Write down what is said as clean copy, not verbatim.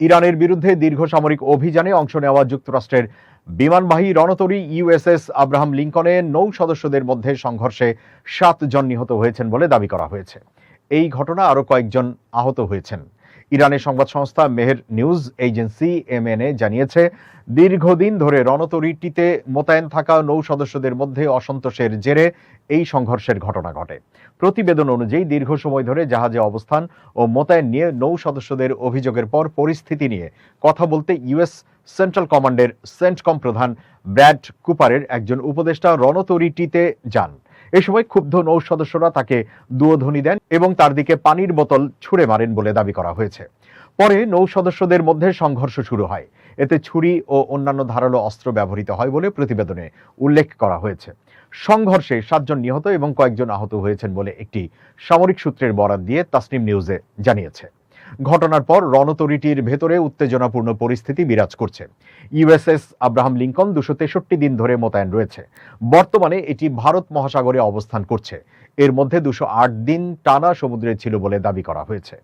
ইরানের বিরুদ্ধে দীর্ঘ সামরিক অভিযানে অংশ নেওয়া যুক্তরাষ্ট্রের বিমানবাহী রণতরী ইউএসএস আব্রাহাম লিঙ্কনে নৌ সদস্যদের মধ্যে সংঘর্ষে 7 জন নিহত হয়েছেন বলে দাবি করা হয়েছে। এই ঘটনা আরও কয়েকজন আহত হয়েছেন। ইরানের সংবাদ সংস্থা মেহের নিউজ এজেন্সি এমএনএ জানিয়েছে, দীর্ঘদিন ধরে রণতরীটিতে মোতায়েন থাকা নৌ সদস্যদের মধ্যে অসন্তোষের জেরে এই সংঘর্ষের ঘটনা ঘটে। প্রতিবেদন অনুযায়ী দীর্ঘ সময় ধরে জাহাজে অবস্থান ও মোতায়েন নিয়ে নৌ সদস্যদের অভিযোগের পর পরিস্থিতি নিয়ে কথা বলতে ইউএস সেন্ট্রাল কমান্ডের সেন্টকম প্রধান ব্র্যাড কুপারের একজন উপদেষ্টা রণতরীটিতে যান। এ সময় ক্ষুব্ধ নৌ সদস্যরা তাকে দুয়োধ্বনি দেন এবং তার দিকে পানির বোতল ছুড়ে মারেন বলে দাবি করা হয়েছে। পরে নৌ সদস্যদের মধ্যে সংঘর্ষ শুরু হয়। এতে ছুরি ও অন্যান্য ধারালো অস্ত্র ব্যবহৃত হয় বলে প্রতিবেদনে উল্লেখ করা হয়েছে। সংঘর্ষে 7 জন নিহত এবং কয়েকজন আহত হয়েছেন বলে একটি সামরিক সূত্রের বরাত দিয়ে তাসনিম নিউজে জানিয়েছে। ঘটনার পর রণতরীটির ভেতরে উত্তেজনাপূর্ণ পরিস্থিতি বিরাজ করছে। ইউএসএস আব্রাহাম লিঙ্কন 263 দিন ধরে মোতায়েন রয়েছে। বর্তমানে এটি ভারত মহাসাগরে অবস্থান করছে। এর মধ্যে 208 দিন টানা সমুদ্রে ছিল বলে দাবি করা হয়েছে।